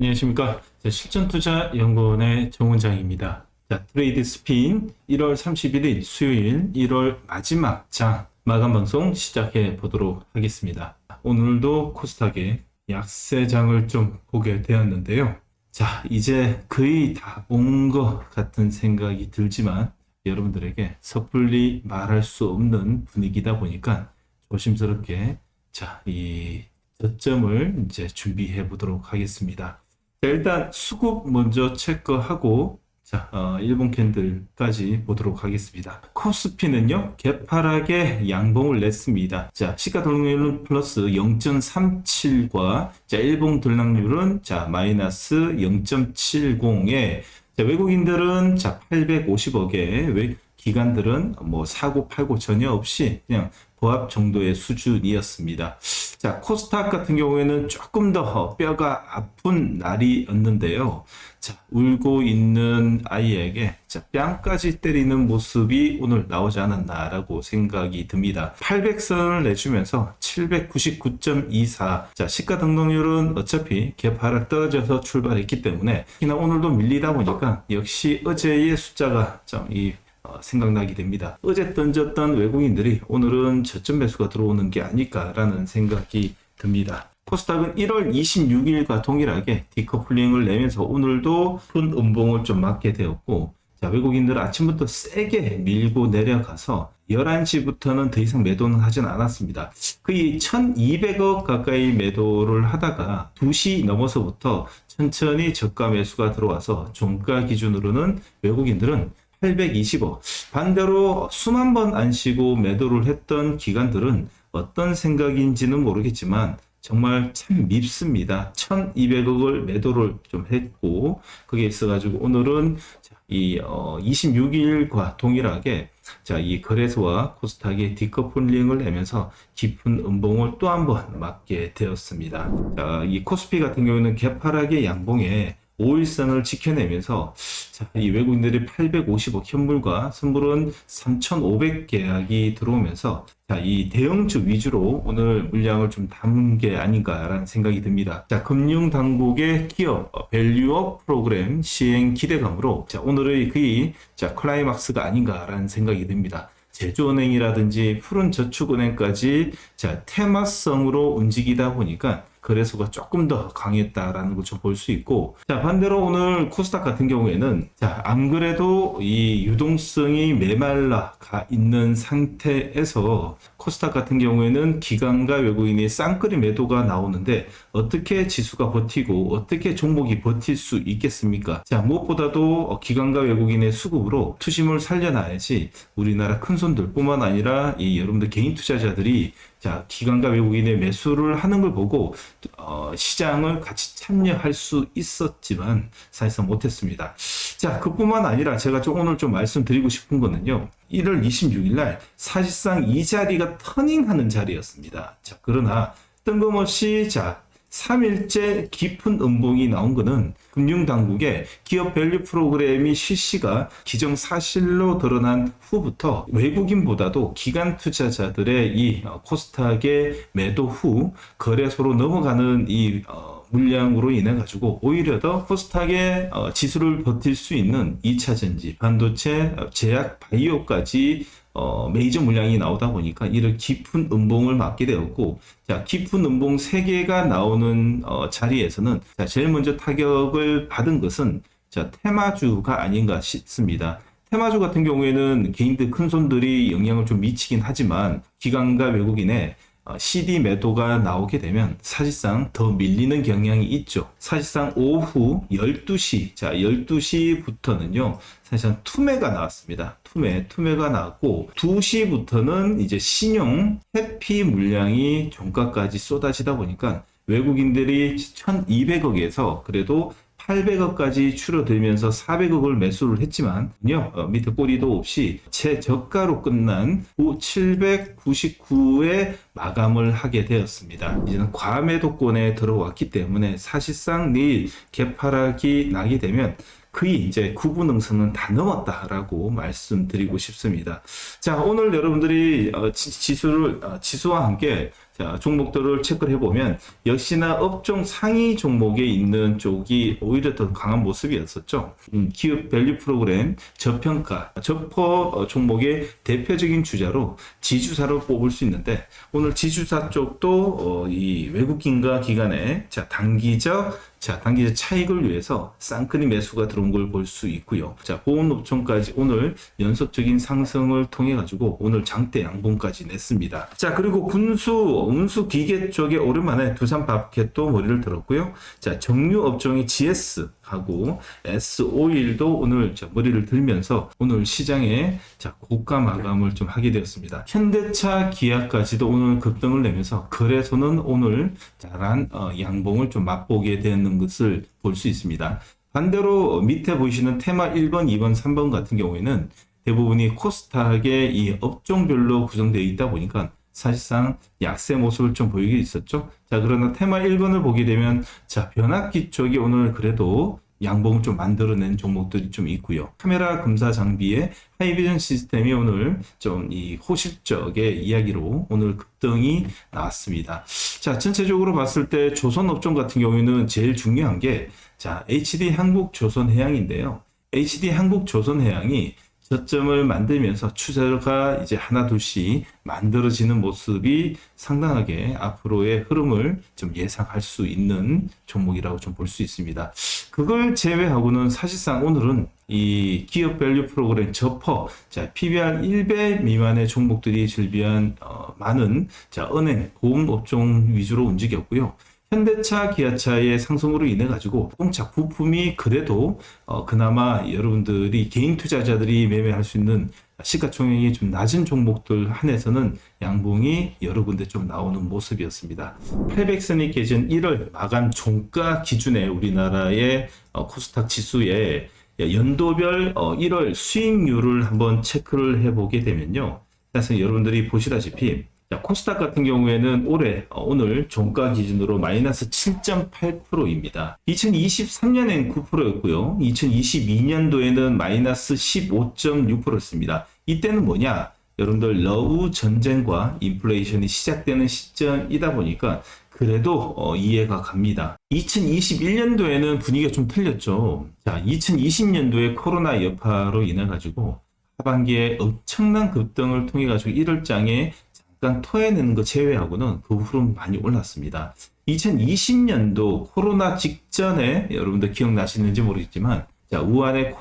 안녕하십니까. 실전투자연구원의 정원장입니다. 자, 트레이드 스핀 1월 31일 수요일 1월 마지막 장 마감 방송 시작해 보도록 하겠습니다. 오늘도 코스닥의 약세장을 좀 보게 되었는데요. 자, 이제 거의 다 온 것 같은 생각이 들지만 여러분들에게 섣불리 말할 수 없는 분위기다 보니까 조심스럽게 이 저점을 이제 준비해 보도록 하겠습니다. 자, 일단 수급 먼저 체크하고 일본 캔들까지 보도록 하겠습니다. 코스피는요 개파락의 양봉을 냈습니다. 자, 시가 동률은 플러스 0.37과 일봉 등락률은 마이너스 0.70에 외국인들은 850억에 기관들은 뭐 사고 팔고 전혀 없이 그냥 보합 정도의 수준이었습니다. 자, 코스닥 같은 경우에는 조금 더 뼈가 아픈 날이었는데요. 자, 울고 있는 아이에게 뺨까지 때리는 모습이 오늘 나오지 않았나라고 생각이 듭니다. 800선을 내주면서 799.24. 자, 시가 등록률은 어차피 개파락 떨어져서 출발했기 때문에 특히나 오늘도 밀리다 보니까 역시 어제의 숫자가 생각나게 됩니다. 어제 던졌던 외국인들이 오늘은 저점 매수가 들어오는 게 아닐까라는 생각이 듭니다. 코스닥은 1월 26일과 동일하게 디커플링을 내면서 오늘도 큰 음봉을 좀 맞게 되었고, 자, 외국인들은 아침부터 세게 밀고 내려가서 11시부터는 더 이상 매도는 하진 않았습니다. 거의 1200억 가까이 매도를 하다가 2시 넘어서부터 천천히 저가 매수가 들어와서 종가 기준으로는 외국인들은 820억. 반대로 수만 번 안 쉬고 매도를 했던 기관들은 어떤 생각인지는 모르겠지만 정말 참 밉습니다. 1200억을 매도를 좀 했고, 그게 있어가지고 오늘은 26일과 동일하게 이 거래소와 코스닥의 디커플링을 내면서 깊은 음봉을 또 한 번 맞게 되었습니다. 자, 이 코스피 같은 경우는 개파락의 양봉에 5일선을 지켜내면서 이 외국인들이 850억 현물과 선물은 3,500계약이 들어오면서 이 대형주 위주로 오늘 물량을 좀 담은 게 아닌가라는 생각이 듭니다. 자, 금융당국의 기업 밸류업 프로그램 시행 기대감으로 오늘의 거의 클라이막스가 아닌가라는 생각이 듭니다. 제주은행이라든지 푸른저축은행까지 테마성으로 움직이다 보니까 거래소가 조금 더 강했다라는 걸 좀 볼 수 있고, 자, 반대로 오늘 코스닥 같은 경우에는 안 그래도 이 유동성이 메말라가 있는 상태에서 코스닥 같은 경우에는 기관과 외국인의 쌍끌이 매도가 나오는데 어떻게 지수가 버티고 어떻게 종목이 버틸 수 있겠습니까? 자, 무엇보다도 기관과 외국인의 수급으로 투심을 살려놔야지 우리나라 큰손들 뿐만 아니라 여러분들 개인 투자자들이 기관과 외국인의 매수를 하는 걸 보고 시장을 같이 참여할 수 있었지만 사실상 못했습니다. 자, 그뿐만 아니라 제가 오늘 좀 말씀드리고 싶은 거는요. 1월 26일 날 사실상 이 자리가 터닝하는 자리였습니다. 자, 그러나 뜬금없이 3일째 깊은 음봉이 나온 것은 금융당국의 기업 밸류 프로그램이 실시가 기정사실로 드러난 후부터 외국인보다도 기관 투자자들의 이 코스닥의 매도 후 거래소로 넘어가는 물량으로 인해 가지고 오히려 더 코스닥의 지수를 버틸 수 있는 2차전지, 반도체, 제약, 바이오까지 메이저 물량이 나오다 보니까 이를 깊은 음봉을 맞게 되었고, 깊은 음봉 3개가 나오는 자리에서는 제일 먼저 타격을 받은 것은 테마주가 아닌가 싶습니다. 테마주 같은 경우에는 개인들 큰손들이 영향을 좀 미치긴 하지만 기관과 외국인의 CD 매도가 나오게 되면 사실상 더 밀리는 경향이 있죠. 사실상 오후 12시, 12시부터는요, 사실상 투매가 나왔습니다. 투매가 나왔고, 2시부터는 이제 신용 해피 물량이 종가까지 쏟아지다 보니까 외국인들이 1200억에서 그래도 800억까지 줄어들면서 400억을 매수를 했지만 밑에 꼬리도 없이 최저가로 끝난 799에 마감을 하게 되었습니다. 이제는 과매도권에 들어왔기 때문에 사실상 내일 개파락이 나게 되면 거의 이제 구분응선은 다 넘었다라고 말씀드리고 싶습니다. 자, 오늘 여러분들이 지수와 함께 자, 종목들을 체크를 해보면 역시나 업종 상위 종목에 있는 쪽이 오히려 더 강한 모습이었었죠. 기업 밸류 프로그램 저평가, 저퍼 종목의 대표적인 주자로 지주사로 뽑을 수 있는데 오늘 지주사 쪽도 이 외국인과 기관의 단기적 차익을 위해서 쌍끌이 매수가 들어온 걸 볼 수 있고요. 자, 보험업종까지 오늘 연속적인 상승을 통해 가지고 오늘 장대 양봉까지 냈습니다. 자, 그리고 운수 기계 쪽에 오랜만에 두산밥켓도 머리를 들었고요. 자, 정유 업종의 GS 하고 S51도 오늘 머리를 들면서 오늘 시장에 고가 마감을 좀 하게 되었습니다. 현대차, 기아까지도 오늘 급등을 내면서 거래소는 오늘 잘한 양봉을 좀 맛보게 되는 것을 볼 수 있습니다. 반대로 밑에 보이시는 테마 1번, 2번, 3번 같은 경우에는 대부분이 코스닥의 이 업종별로 구성되어 있다 보니까 사실상 약세 모습을 좀 보이게 있었죠. 자, 그러나 테마 1번을 보게 되면 변압기 쪽이 오늘 그래도 양봉을 좀 만들어낸 종목들이 좀 있고요. 카메라 검사 장비의 하이비전 시스템이 오늘 좀 이 호실적의 이야기로 오늘 급등이 나왔습니다. 자, 전체적으로 봤을 때 조선 업종 같은 경우에는 제일 중요한 게 HD 한국조선해양인데요. HD 한국조선해양이 저점을 만들면서 추세가 이제 하나 둘씩 만들어지는 모습이 상당하게 앞으로의 흐름을 좀 예상할 수 있는 종목이라고 좀 볼 수 있습니다. 그걸 제외하고는 사실상 오늘은 이 기업 밸류 프로그램 저퍼, PBR 1배 미만의 종목들이 즐비한 많은 은행, 보험 업종 위주로 움직였고요. 현대차, 기아차의 상승으로 인해 가지고 자동차 부품이 그래도 그나마 여러분들이 개인 투자자들이 매매할 수 있는 시가총액이 좀 낮은 종목들 한해서는 양봉이 여러 군데 좀 나오는 모습이었습니다. 800선이 깨진 1월 마감 종가 기준에 우리나라의 코스닥 지수에 연도별 1월 수익률을 한번 체크를 해보게 되면요. 사실 여러분들이 보시다시피 코스닥 같은 경우에는 오늘 종가 기준으로 마이너스 7.8%입니다. 2023년엔 9%였고요. 2022년도에는 마이너스 15.6%였습니다. 이때는 뭐냐? 여러분들 러우 전쟁과 인플레이션이 시작되는 시점이다 보니까 그래도 이해가 갑니다. 2021년도에는 분위기가 좀 틀렸죠. 자, 2020년도에 코로나 여파로 인해 가지고 하반기에 엄청난 급등을 통해 가지고 1월장에 토해내는 거 제외하고는 그 후로 많이 올랐습니다. 2020년도 코로나 직전에 여러분들 기억나시는지 모르겠지만 우한의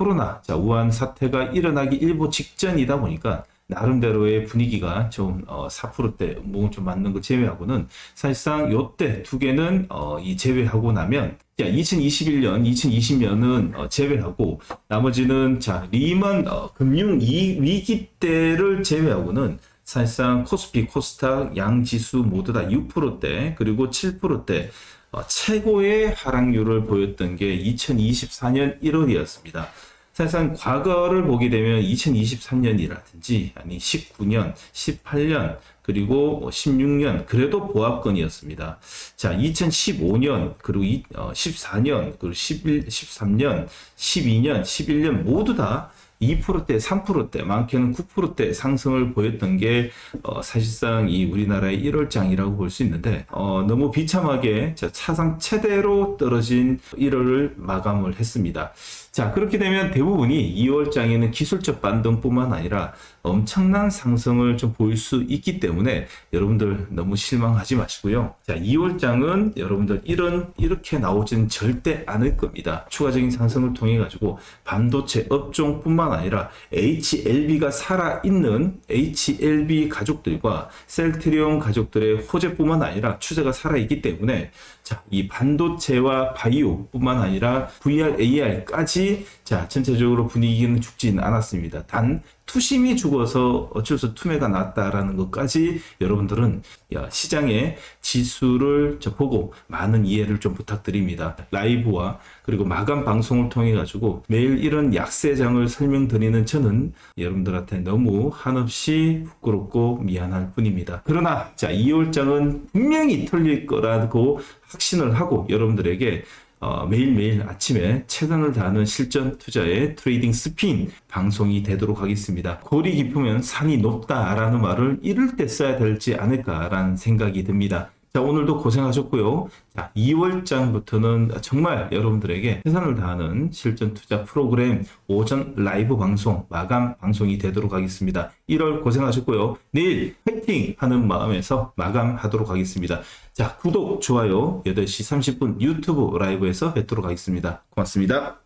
우한 사태가 일어나기 일보 직전이다 보니까 나름대로의 분위기가 좀 4%대 몸을 좀 맞는 거 제외하고는 사실상 요때 두 개는 이 제외하고 나면 2021년, 2020년은 제외하고 나머지는 리먼 금융 위기 때를 제외하고는 사실상 코스피, 코스닥, 양지수 모두 다 6%대 그리고 7%대 최고의 하락률을 보였던 게 2024년 1월이었습니다. 사실상 과거를 보게 되면 2023년이라든지 아니 19년, 18년 그리고 16년 그래도 보합권이었습니다. 자, 2015년 그리고 14년 그리고 13년, 12년, 11년 모두 다 2%대, 3%대, 많게는 9%대 상승을 보였던 게 사실상 이 우리나라의 1월장이라고 볼 수 있는데 너무 비참하게 사상 최대로 떨어진 1월을 마감을 했습니다. 자, 그렇게 되면 대부분이 2월장에는 기술적 반등뿐만 아니라 엄청난 상승을 좀 보일 수 있기 때문에 여러분들 너무 실망하지 마시고요. 자, 2월장은 여러분들 이렇게 나오지는 절대 않을 겁니다. 추가적인 상승을 통해 가지고 반도체 업종뿐만 아니라 HLB가 살아있는 HLB 가족들과 셀트리온 가족들의 호재뿐만 아니라 추세가 살아있기 때문에 자, 이 반도체와 바이오뿐만 아니라 VR, AR까지 전체적으로 분위기는 죽지는 않았습니다. 단 투심이 죽어서 어쩔 수 없이 투매가 났다라는 것까지 여러분들은 시장의 지수를 보고 많은 이해를 좀 부탁드립니다. 라이브와 그리고 마감 방송을 통해 가지고 매일 이런 약세장을 설명드리는 저는 여러분들한테 너무 한없이 부끄럽고 미안할 뿐입니다. 그러나 2월장은 분명히 털릴 거라고 확신을 하고 여러분들에게 매일매일 아침에 최선을 다하는 실전 투자의 트레이딩 스핀 방송이 되도록 하겠습니다. 골이 깊으면 산이 높다라는 말을 이럴 때 써야 될지 않을까라는 생각이 듭니다. 자, 오늘도 고생하셨고요. 자, 2월장부터는 정말 여러분들에게 최선을 다하는 실전 투자 프로그램 오전 라이브 방송, 마감 방송이 되도록 하겠습니다. 1월 고생하셨고요. 내일 화이팅 하는 마음에서 마감하도록 하겠습니다. 자, 구독, 좋아요, 8시 30분 유튜브 라이브에서 뵙도록 하겠습니다. 고맙습니다.